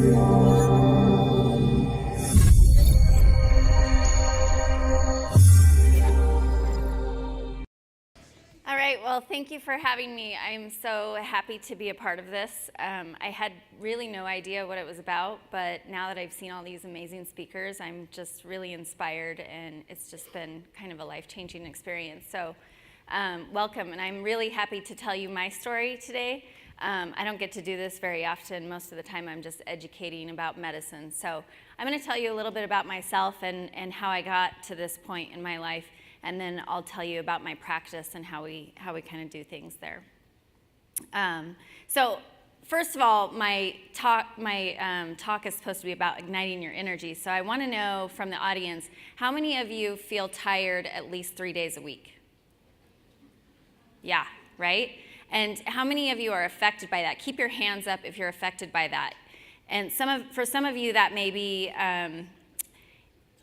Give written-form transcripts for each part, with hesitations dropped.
All right, well, thank you for having me. I'm so happy to be a part of this. I had really no idea what it was about, but now that I've seen all these amazing speakers, I'm just really inspired, and it's just been kind of a life-changing experience. So welcome, and I'm really happy to tell you my story today. I don't get to do this very often. Most of the time I'm just educating about medicine. So I'm going to tell you a little bit about myself and how I got to this point in my life, and then I'll tell you about my practice and how we kind of do things there. So first of all, my talk is supposed to be about igniting your energy. So I want to know from the audience, how many of you feel tired at least 3 days a week? Yeah, right? And how many of you are affected by that? Keep your hands up if you're affected by that. And for some of you, that may be,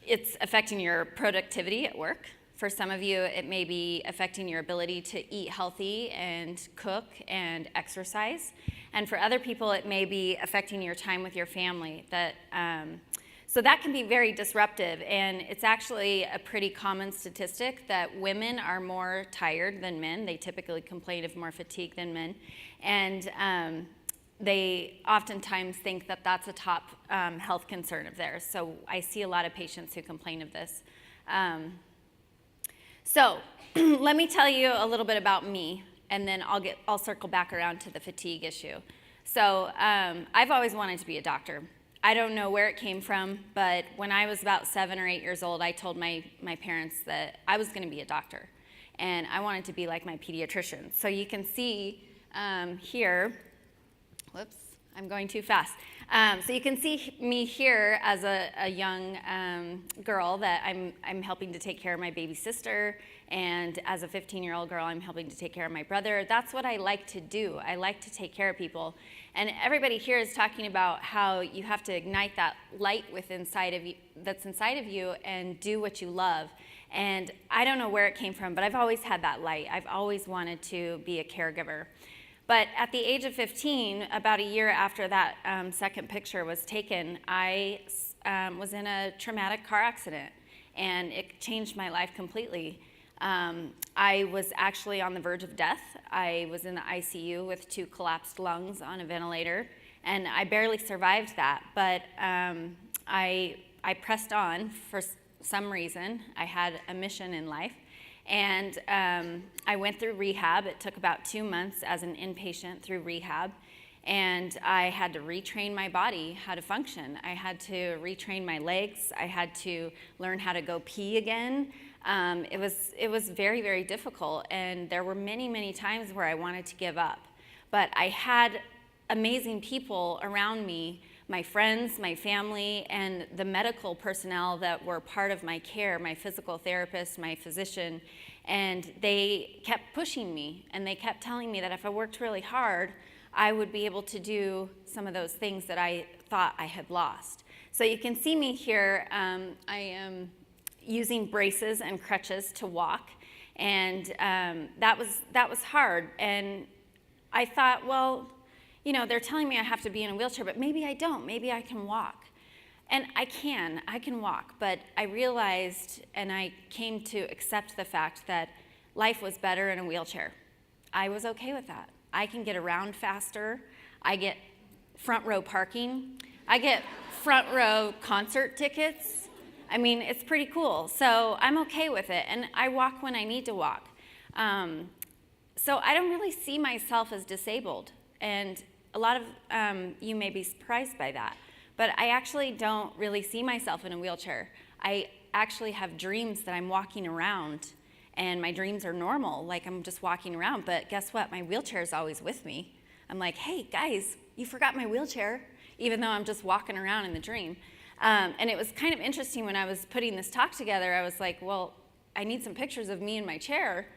it's affecting your productivity at work. For some of you, it may be affecting your ability to eat healthy and cook and exercise. And for other people, it may be affecting your time with your family. So that can be very disruptive, and it's actually a pretty common statistic that women are more tired than men. They typically complain of more fatigue than men, and they oftentimes think that that's a top health concern of theirs. So I see a lot of patients who complain of this. So let me tell you a little bit about me, and then I'll circle back around to the fatigue issue. So I've always wanted to be a doctor. I don't know where it came from, but when I was about 7 or 8 years old, I told my parents that I was going to be a doctor, and I wanted to be like my pediatrician. So you can see here, whoops, I'm going too fast. So you can see me here as a young girl that I'm helping to take care of my baby sister, and as a 15-year-old girl, I'm helping to take care of my brother. That's what I like to do. I like to take care of people. And everybody here is talking about how you have to ignite that light that's inside of you and do what you love. And I don't know where it came from, but I've always had that light. I've always wanted to be a caregiver. But at the age of 15, about a year after that second picture was taken, I was in a traumatic car accident, and it changed my life completely. I was actually on the verge of death. I was in the ICU with 2 collapsed lungs on a ventilator, and I barely survived that. But I pressed on for some reason. I had a mission in life. And I went through rehab. It took about 2 months as an inpatient through rehab. And I had to retrain my body how to function. I had to retrain my legs. I had to learn how to go pee again. It was very, very difficult. And there were many, many times where I wanted to give up. But I had amazing people around me, my friends, my family, and the medical personnel that were part of my care, my physical therapist, my physician, and they kept pushing me, and they kept telling me that if I worked really hard, I would be able to do some of those things that I thought I had lost. So you can see me here. I am using braces and crutches to walk, and that was hard. And I thought, well, you know, they're telling me I have to be in a wheelchair, but maybe I don't. Maybe I can walk. And I can walk, but I realized, and I came to accept the fact that life was better in a wheelchair. I was okay with that. I can get around faster. I get front row parking. I get front row concert tickets. I mean, it's pretty cool. So I'm okay with it, and I walk when I need to walk. So I don't really see myself as disabled, and a lot of you may be surprised by that. But I actually don't really see myself in a wheelchair. I actually have dreams that I'm walking around, and my dreams are normal, like I'm just walking around. But guess what? My wheelchair is always with me. I'm like, hey, guys, you forgot my wheelchair, even though I'm just walking around in the dream. And it was kind of interesting when I was putting this talk together. I was like, well, I need some pictures of me in my chair,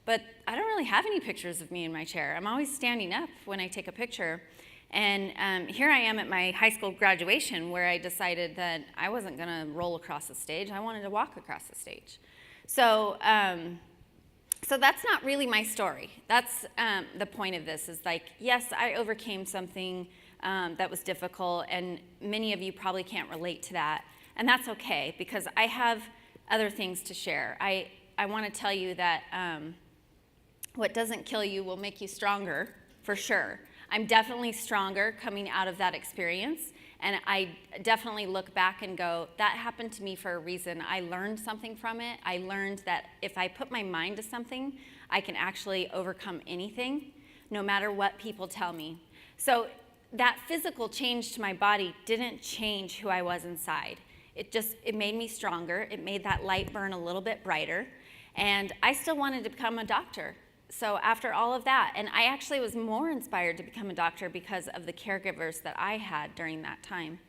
but I don't really have any pictures of me in my chair. I'm always standing up when I take a picture. And here I am at my high school graduation, where I decided that I wasn't going to roll across the stage. I wanted to walk across the stage. So that's not really my story. That's the point of this, is like, yes, I overcame something that was difficult, and many of you probably can't relate to that. And that's okay, because I have other things to share. I want to tell you that what doesn't kill you will make you stronger, for sure. I'm definitely stronger coming out of that experience, and I definitely look back and go, that happened to me for a reason. I learned something from it. I learned that if I put my mind to something, I can actually overcome anything, no matter what people tell me. So that physical change to my body didn't change who I was inside. It made me stronger. It made that light burn a little bit brighter. And I still wanted to become a doctor. So after all of that, and I actually was more inspired to become a doctor because of the caregivers that I had during that time.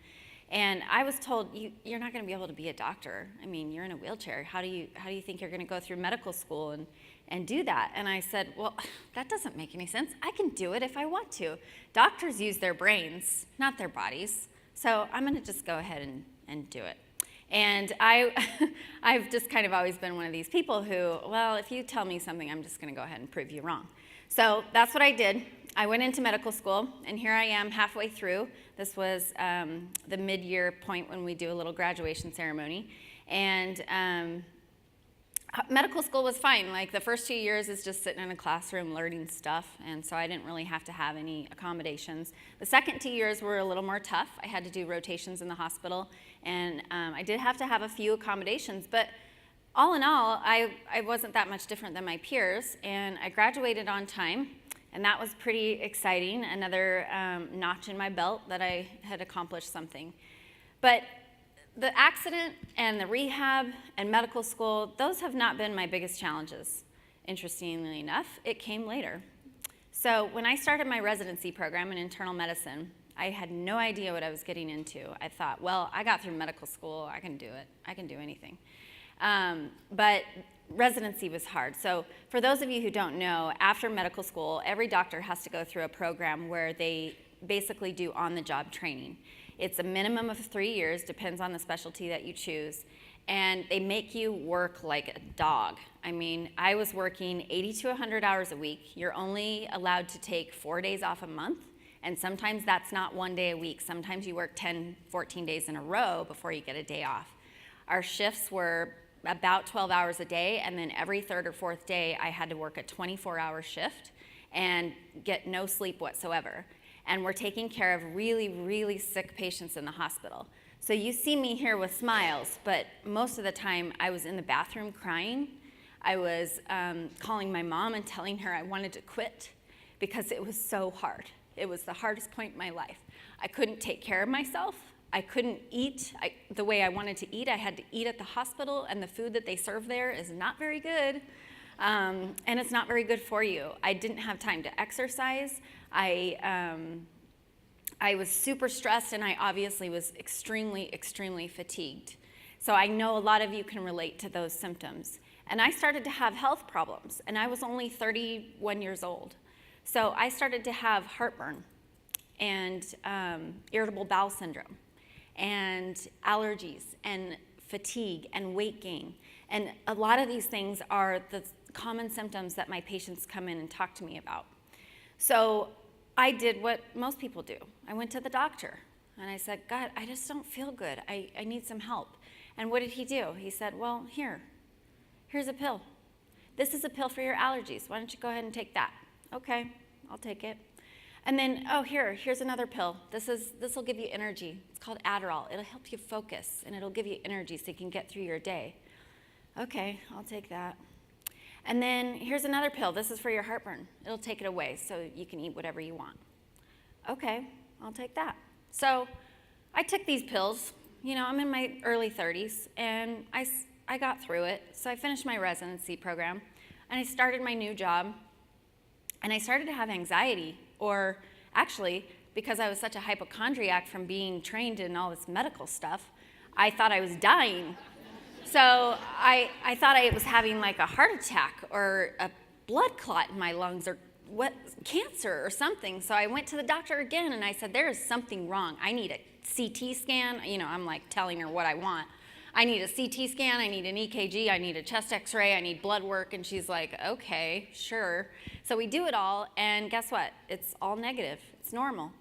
And I was told, you're not going to be able to be a doctor. I mean, you're in a wheelchair. How do you think you're going to go through medical school and do that? And I said, well, that doesn't make any sense. I can do it if I want to. Doctors use their brains, not their bodies. So I'm going to just go ahead and do it. And I've just kind of always been one of these people who, well, if you tell me something, I'm just going to go ahead and prove you wrong. So that's what I did. I went into medical school, and here I am halfway through. This was the mid-year point when we do a little graduation ceremony. And medical school was fine. Like, the first 2 years is just sitting in a classroom learning stuff, and so I didn't really have to have any accommodations. The second 2 years were a little more tough. I had to do rotations in the hospital, and I did have to have a few accommodations, but all in all, I wasn't that much different than my peers, and I graduated on time, and that was pretty exciting, another notch in my belt that I had accomplished something. But the accident and the rehab and medical school, those have not been my biggest challenges. Interestingly enough, it came later. So when I started my residency program in internal medicine, I had no idea what I was getting into. I thought, well, I got through medical school, I can do it. I can do anything. But residency was hard. So for those of you who don't know, after medical school, every doctor has to go through a program where they basically do on-the-job training. It's a minimum of 3 years, depends on the specialty that you choose, and they make you work like a dog. I mean, I was working 80 to 100 hours a week. You're only allowed to take 4 days off a month, and sometimes that's not 1 day a week. Sometimes you work 10, 14 days in a row before you get a day off. Our shifts were about 12 hours a day, and then every third or fourth day I had to work a 24-hour shift and get no sleep whatsoever. And we're taking care of really, really sick patients in the hospital. So you see me here with smiles, but most of the time I was in the bathroom crying. I was calling my mom and telling her I wanted to quit because it was so hard. It was the hardest point in my life. I couldn't take care of myself. I couldn't eat the way I wanted to eat. I had to eat at the hospital, and the food that they serve there is not very good, and it's not very good for you. I didn't have time to exercise. I was super stressed, and I obviously was extremely, extremely fatigued. So I know a lot of you can relate to those symptoms. And I started to have health problems, and I was only 31 years old. So I started to have heartburn and irritable bowel syndrome and allergies and fatigue and weight gain. And a lot of these things are the common symptoms that my patients come in and talk to me about. So I did what most people do. I went to the doctor, and I said, God, I just don't feel good. I need some help. And what did he do? He said, well, here's a pill. This is a pill for your allergies. Why don't you go ahead and take that? Okay, I'll take it. And then, oh, here's another pill. This will give you energy. It's called Adderall. It'll help you focus, and it'll give you energy so you can get through your day. Okay, I'll take that. And then here's another pill. This is for your heartburn. It'll take it away so you can eat whatever you want. Okay, I'll take that. So I took these pills. You know, I'm in my early 30s, and I got through it. So I finished my residency program, and I started my new job, and I started to have anxiety, or actually, because I was such a hypochondriac from being trained in all this medical stuff, I thought I was dying. So I thought I was having like a heart attack or a blood clot in my lungs or cancer or something. So I went to the doctor again, and I said, there is something wrong. I need a CT scan. You know, I'm like telling her what I want. I need a CT scan, I need an EKG, I need a chest x-ray, I need blood work. And she's like, okay, sure. So we do it all, and guess what? It's all negative. It's normal.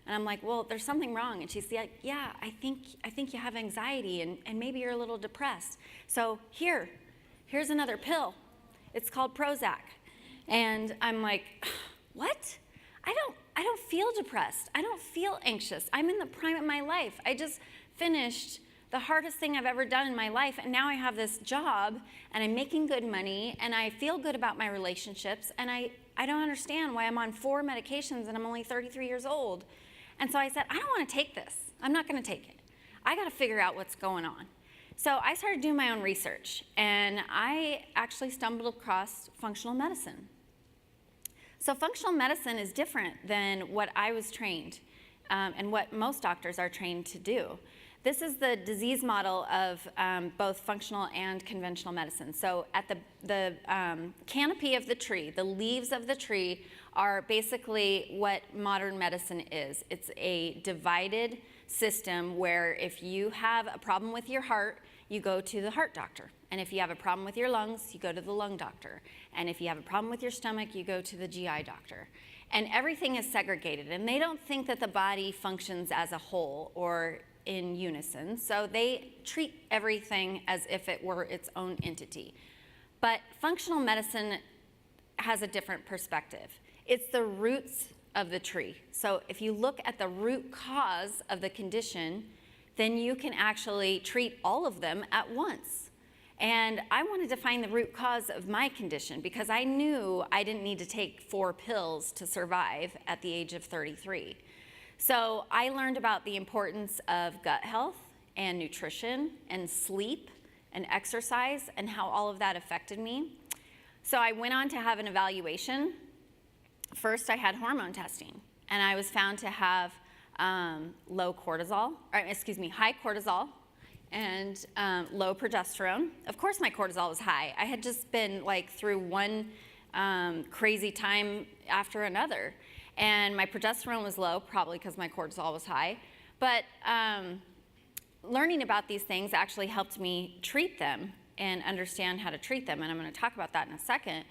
And I'm like, well, there's something wrong. And she's like, yeah, I think you have anxiety and maybe you're a little depressed. So here's another pill. It's called Prozac. And I'm like, what? I don't feel depressed. I don't feel anxious. I'm in the prime of my life. I just finished the hardest thing I've ever done in my life, and now I have this job, and I'm making good money, and I feel good about my relationships, and I don't understand why I'm on 4 medications and I'm only 33 years old. And so I said, I don't want to take this. I'm not going to take it. I got to figure out what's going on. So I started doing my own research, and I actually stumbled across functional medicine. So functional medicine is different than what I was trained and what most doctors are trained to do. This is the disease model of both functional and conventional medicine. So at the canopy of the tree, the leaves of the tree are basically what modern medicine is. It's a divided system where if you have a problem with your heart, you go to the heart doctor. And if you have a problem with your lungs, you go to the lung doctor. And if you have a problem with your stomach, you go to the GI doctor. And everything is segregated. And they don't think that the body functions as a whole or in unison. So they treat everything as if it were its own entity. But functional medicine has a different perspective. It's the roots of the tree. So if you look at the root cause of the condition, then you can actually treat all of them at once. And I wanted to find the root cause of my condition because I knew I didn't need to take 4 pills to survive at the age of 33. So I learned about the importance of gut health and nutrition and sleep and exercise and how all of that affected me. So I went on to have an evaluation. First, I had hormone testing, and I was found to have high cortisol and low progesterone. Of course, my cortisol was high. I had just been like through one crazy time after another. And my progesterone was low, probably because my cortisol was high. But learning about these things actually helped me treat them and understand how to treat them. And I'm going to talk about that in a second.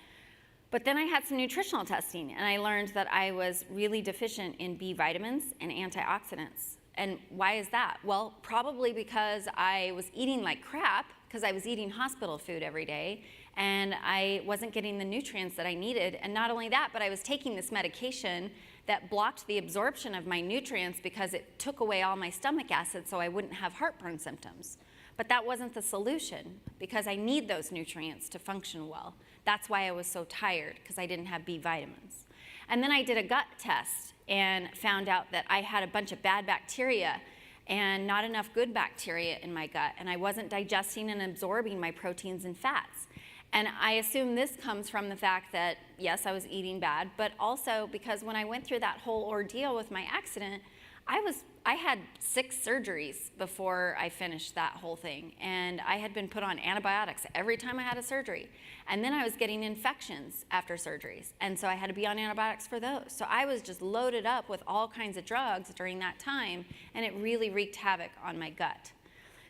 But then I had some nutritional testing, and I learned that I was really deficient in B vitamins and antioxidants. And why is that? Well, probably because I was eating like crap, because I was eating hospital food every day, and I wasn't getting the nutrients that I needed. And not only that, but I was taking this medication that blocked the absorption of my nutrients because it took away all my stomach acid so I wouldn't have heartburn symptoms. But that wasn't the solution because I need those nutrients to function well. That's why I was so tired, because I didn't have B vitamins. And then I did a gut test and found out that I had a bunch of bad bacteria and not enough good bacteria in my gut, and I wasn't digesting and absorbing my proteins and fats. And I assume this comes from the fact that, yes, I was eating bad, but also because when I went through that whole ordeal with my accident, I had 6 surgeries before I finished that whole thing. And I had been put on antibiotics every time I had a surgery. And then I was getting infections after surgeries. And so I had to be on antibiotics for those. So I was just loaded up with all kinds of drugs during that time, and it really wreaked havoc on my gut.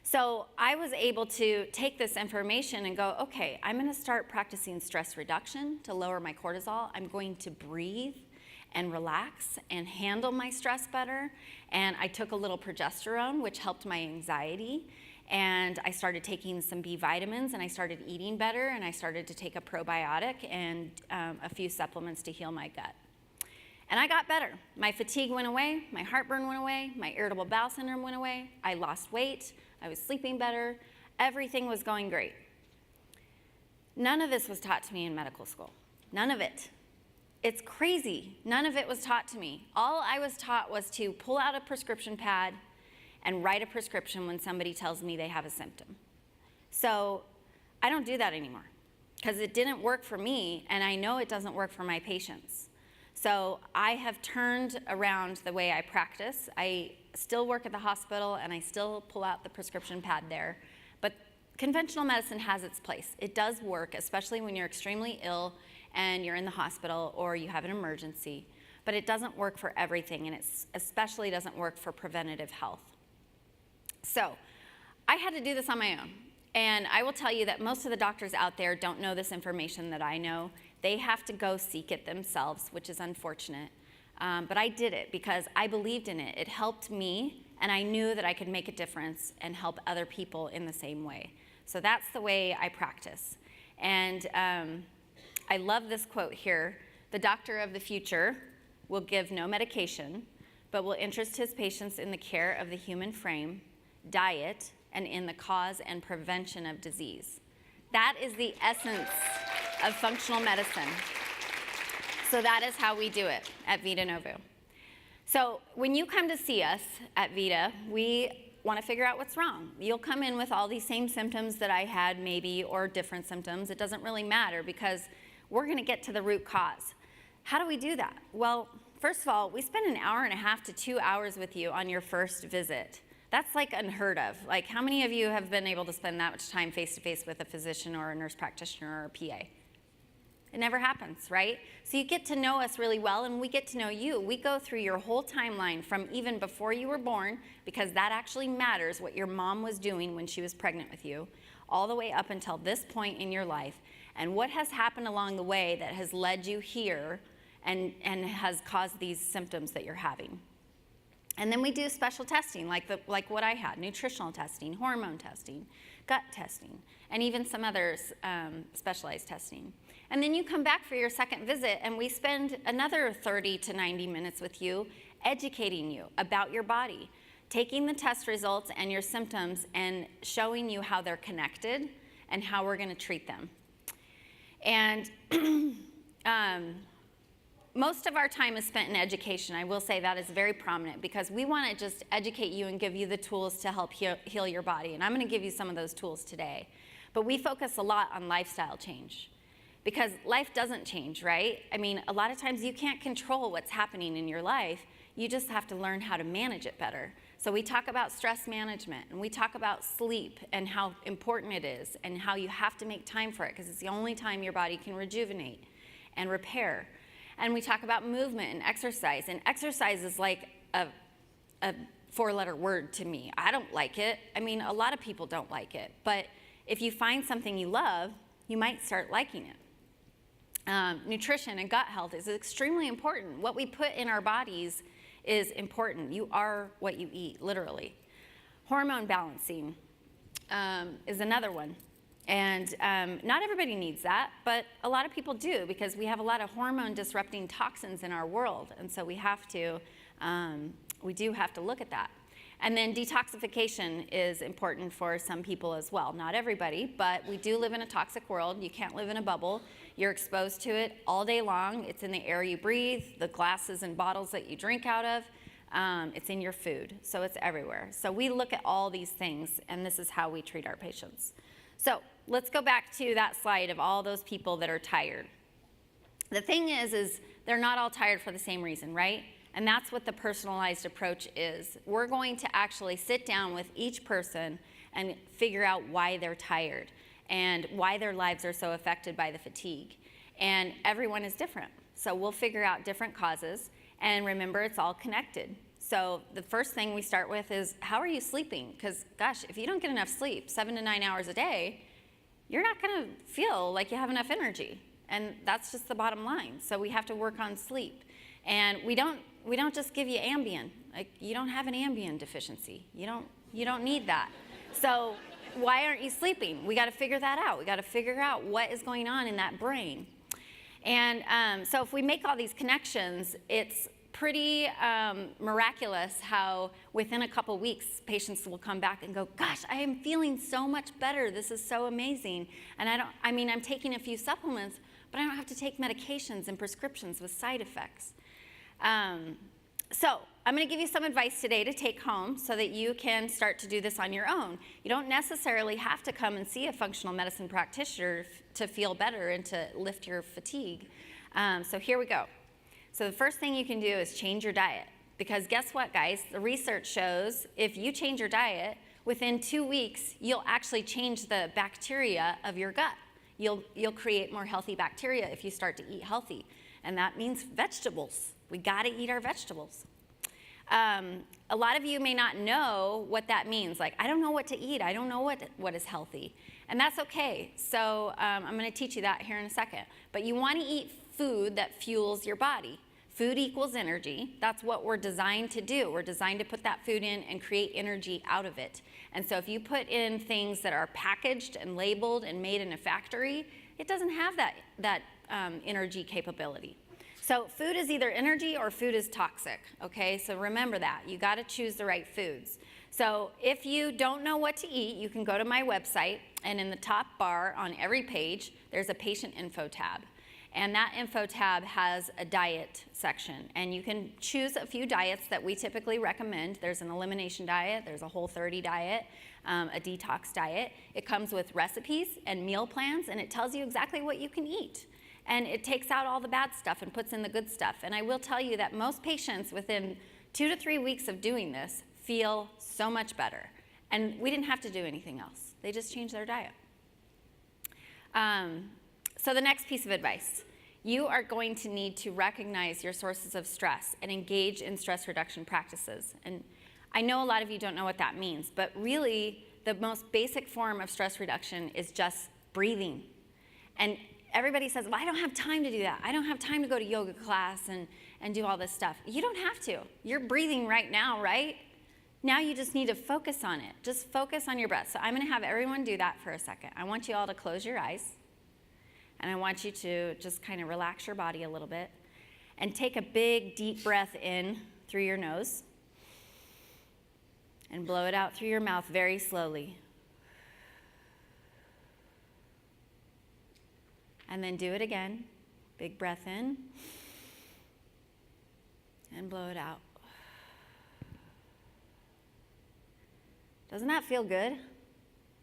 So I was able to take this information and go, okay, I'm going to start practicing stress reduction to lower my cortisol. I'm going to breathe and relax and handle my stress better. And I took a little progesterone, which helped my anxiety. And I started taking some B vitamins, and I started eating better, and I started to take a probiotic and a few supplements to heal my gut. And I got better. My fatigue went away, my heartburn went away, my irritable bowel syndrome went away, I lost weight, I was sleeping better, everything was going great. None of this was taught to me in medical school. None of it. It's crazy. None of it was taught to me. All I was taught was to pull out a prescription pad and write a prescription when somebody tells me they have a symptom. So I don't do that anymore because it didn't work for me, and I know it doesn't work for my patients. So I have turned around the way I practice. I still work at the hospital, and I still pull out the prescription pad there. But conventional medicine has its place. It does work, especially when you're extremely ill and you're in the hospital or you have an emergency. But it doesn't work for everything, and it especially doesn't work for preventative health. So I had to do this on my own. And I will tell you that most of the doctors out there don't know this information that I know. They have to go seek it themselves, which is unfortunate. But I did it because I believed in it. It helped me, and I knew that I could make a difference and help other people in the same way. So that's the way I practice. And I love this quote here. The doctor of the future will give no medication, but will interest his patients in the care of the human frame, diet, and in the cause and prevention of disease. That is the essence of functional medicine. So that is how we do it at Vita Novo. So when you come to see us at Vita, we want to figure out what's wrong. You'll come in with all these same symptoms that I had maybe, or different symptoms. It doesn't really matter because we're going to get to the root cause. How do we do that? Well, first of all, we spend an hour and a half to 2 hours with you on your first visit. That's like unheard of. Like, how many of you have been able to spend that much time face-to-face with a physician or a nurse practitioner or a PA? It never happens, right? So you get to know us really well, and we get to know you. We go through your whole timeline from even before you were born, because that actually matters, what your mom was doing when she was pregnant with you, all the way up until this point in your life, and what has happened along the way that has led you here and has caused these symptoms that you're having. And then we do special testing, like what I had, nutritional testing, hormone testing, gut testing, and even some others specialized testing. And then you come back for your second visit, and we spend another 30 to 90 minutes with you, educating you about your body, taking the test results and your symptoms and showing you how they're connected and how we're going to treat them. And most of our time is spent in education. I will say that is very prominent because we want to just educate you and give you the tools to help heal your body. And I'm going to give you some of those tools today. But we focus a lot on lifestyle change because life doesn't change, right? I mean, a lot of times you can't control what's happening in your life. You just have to learn how to manage it better. So we talk about stress management, and we talk about sleep and how important it is and how you have to make time for it because it's the only time your body can rejuvenate and repair. And we talk about movement and exercise is like a four-letter word to me. I don't like it. I mean, a lot of people don't like it. But if you find something you love, you might start liking it. Nutrition and gut health is extremely important. What we put in our bodies is important. You are what you eat, literally. Hormone balancing is another one. And not everybody needs that, but a lot of people do because we have a lot of hormone disrupting toxins in our world. And so we do have to look at that. And then detoxification is important for some people as well. Not everybody, but we do live in a toxic world. You can't live in a bubble. You're exposed to it all day long. It's in the air you breathe, the glasses and bottles that you drink out of. It's in your food, so it's everywhere. So we look at all these things, and this is how we treat our patients. So let's go back to that slide of all those people that are tired. The thing is they're not all tired for the same reason, right? And that's what the personalized approach is. We're going to actually sit down with each person and figure out why they're tired and why their lives are so affected by the fatigue. And everyone is different. So we'll figure out different causes. And remember, it's all connected. So the first thing we start with is, how are you sleeping? Because, gosh, if you don't get enough sleep, 7 to 9 hours a day, you're not going to feel like you have enough energy. And that's just the bottom line. So we have to work on sleep. And we don't just give you Ambien. Like, you don't have an Ambien deficiency. You don't need that. So why aren't you sleeping? We got to figure that out. We got to figure out what is going on in that brain. And so if we make all these connections, it's pretty miraculous how within a couple weeks patients will come back and go, gosh, I am feeling so much better. This is so amazing. And I'm taking a few supplements, but I don't have to take medications and prescriptions with side effects. So I'm going to give you some advice today to take home so that you can start to do this on your own. You don't necessarily have to come and see a functional medicine practitioner to feel better and to lift your fatigue. So here we go. So the first thing you can do is change your diet. Because guess what, guys? The research shows if you change your diet, within 2 weeks, you'll actually change the bacteria of your gut. You'll create more healthy bacteria if you start to eat healthy. And that means vegetables. We got to eat our vegetables. A lot of you may not know what that means. Like, I don't know what to eat. I don't know what is healthy. And that's okay. So I'm going to teach you that here in a second. But you want to eat food that fuels your body. Food equals energy. That's what we're designed to do. We're designed to put that food in and create energy out of it. And so if you put in things that are packaged and labeled and made in a factory, it doesn't have that energy capability. So food is either energy or food is toxic, okay? So remember that. You got to choose the right foods. So if you don't know what to eat, you can go to my website, and in the top bar on every page, there's a patient info tab. And that info tab has a diet section, and you can choose a few diets that we typically recommend. There's an elimination diet, there's a Whole30 diet, a detox diet. It comes with recipes and meal plans, and it tells you exactly what you can eat. And it takes out all the bad stuff and puts in the good stuff. And I will tell you that most patients within 2 to 3 weeks of doing this feel so much better. And we didn't have to do anything else. They just changed their diet. So the next piece of advice, you are going to need to recognize your sources of stress and engage in stress reduction practices. And I know a lot of you don't know what that means, but really the most basic form of stress reduction is just breathing. And everybody says, well, I don't have time to do that. I don't have time to go to yoga class and do all this stuff. You don't have to. You're breathing right now, right? Now you just need to focus on it. Just focus on your breath. So I'm going to have everyone do that for a second. I want you all to close your eyes. And I want you to just kind of relax your body a little bit and take a big, deep breath in through your nose and blow it out through your mouth very slowly. And then do it again. Big breath in and blow it out. Doesn't that feel good?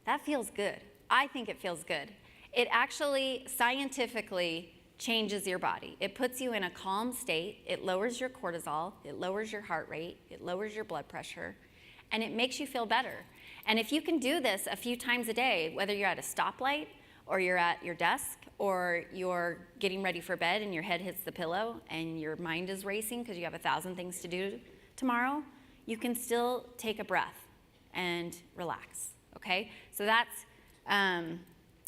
That feels good. I think it feels good. It actually scientifically changes your body. It puts you in a calm state. It lowers your cortisol. It lowers your heart rate. It lowers your blood pressure. And it makes you feel better. And if you can do this a few times a day, whether you're at a stoplight or you're at your desk or you're getting ready for bed and your head hits the pillow and your mind is racing because you have 1,000 things to do tomorrow, you can still take a breath and relax, okay? So that's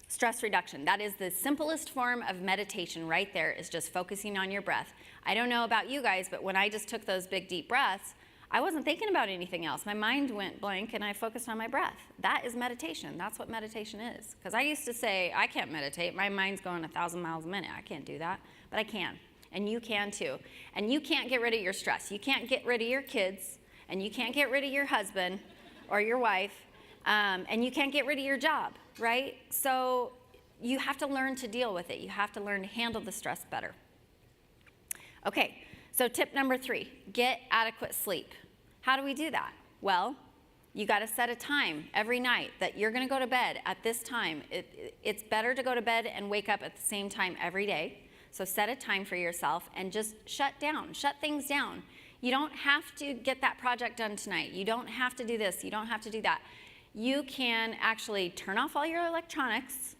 stress reduction. That is the simplest form of meditation right there, is just focusing on your breath. I don't know about you guys, but when I just took those big deep breaths, I wasn't thinking about anything else. My mind went blank and I focused on my breath. That is meditation. That's what meditation is. Because I used to say, I can't meditate. My mind's going 1,000 miles a minute. I can't do that. But I can. And you can too. And you can't get rid of your stress. You can't get rid of your kids. And you can't get rid of your husband or your wife. And you can't get rid of your job, right? So you have to learn to deal with it. You have to learn to handle the stress better. Okay, so tip number 3, get adequate sleep. How do we do that? Well, you got to set a time every night that you're going to go to bed at this time. It's better to go to bed and wake up at the same time every day. So set a time for yourself and just shut things down. You don't have to get that project done tonight. You don't have to do this. You don't have to do that. You can actually turn off all your electronics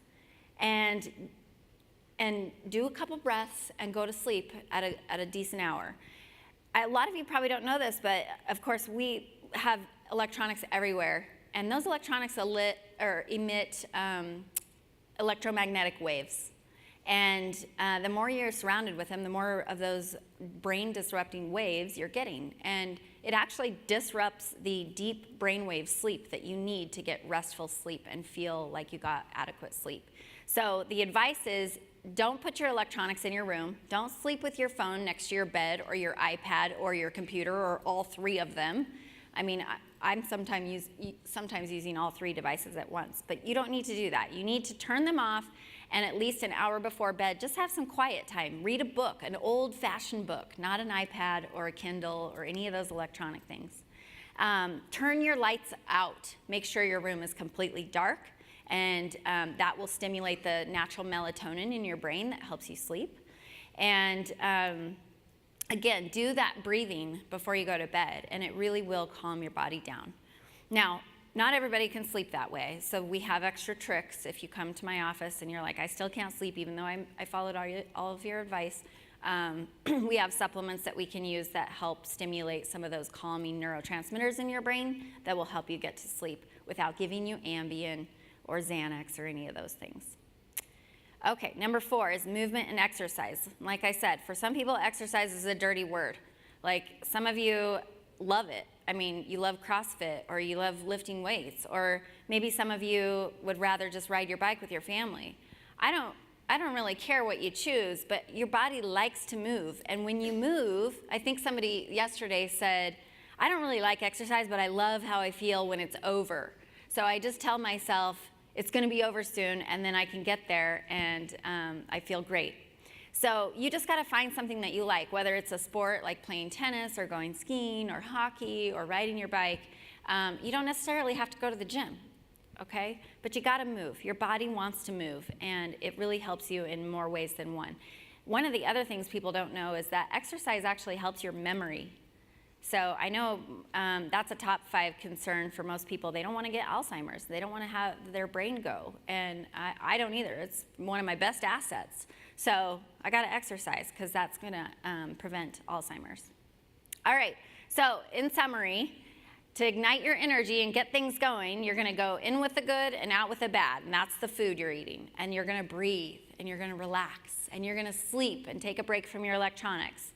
and do a couple breaths and go to sleep at a decent hour. A lot of you probably don't know this, but of course we have electronics everywhere, and those electronics emit electromagnetic waves. And the more you're surrounded with them, the more of those brain-disrupting waves you're getting. And it actually disrupts the deep brainwave sleep that you need to get restful sleep and feel like you got adequate sleep. So the advice is, don't put your electronics in your room. Don't sleep with your phone next to your bed or your iPad or your computer or all 3 of them. I mean, I'm sometimes using all 3 devices at once, but you don't need to do that. You need to turn them off, and at least an hour before bed, just have some quiet time. Read a book, an old-fashioned book, not an iPad or a Kindle or any of those electronic things. Turn your lights out. Make sure your room is completely dark, and that will stimulate the natural melatonin in your brain that helps you sleep. And again, do that breathing before you go to bed, and it really will calm your body down. Now, not everybody can sleep that way, so we have extra tricks. If you come to my office and you're like, I still can't sleep even though I followed all of your advice, we have supplements that we can use that help stimulate some of those calming neurotransmitters in your brain that will help you get to sleep without giving you Ambien or Xanax or any of those things. Okay, number 4 is movement and exercise. Like I said, for some people, exercise is a dirty word. Like, some of you love it. I mean, you love CrossFit, or you love lifting weights, or maybe some of you would rather just ride your bike with your family. I don't really care what you choose, but your body likes to move. And when you move, I think somebody yesterday said, I don't really like exercise, but I love how I feel when it's over. So I just tell myself, it's going to be over soon, and then I can get there, and I feel great. So you just got to find something that you like, whether it's a sport like playing tennis or going skiing or hockey or riding your bike. You don't necessarily have to go to the gym, okay? But you got to move. Your body wants to move, and it really helps you in more ways than one. One of the other things people don't know is that exercise actually helps your memory. So I know that's a top 5 concern for most people. They don't want to get Alzheimer's. They don't want to have their brain go. And I don't either. It's one of my best assets. So I got to exercise because that's going to prevent Alzheimer's. All right. So in summary, to ignite your energy and get things going, you're going to go in with the good and out with the bad. And that's the food you're eating. And you're going to breathe, and you're going to relax, and you're going to sleep and take a break from your electronics.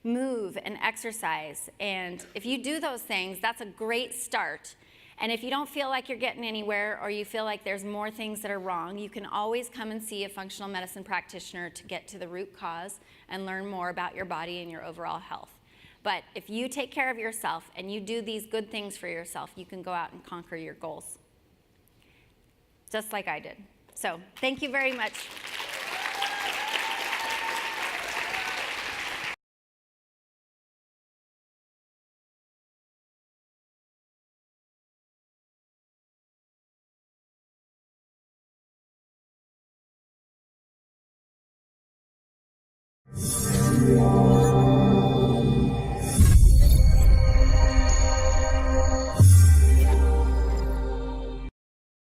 Move and exercise, and if you do those things, that's a great start. And if you don't feel like you're getting anywhere, or you feel like there's more things that are wrong, you can always come and see a functional medicine practitioner to get to the root cause and learn more about your body and your overall health. But if you take care of yourself and you do these good things for yourself, you can go out and conquer your goals, just like I did. So thank you very much. Yeah.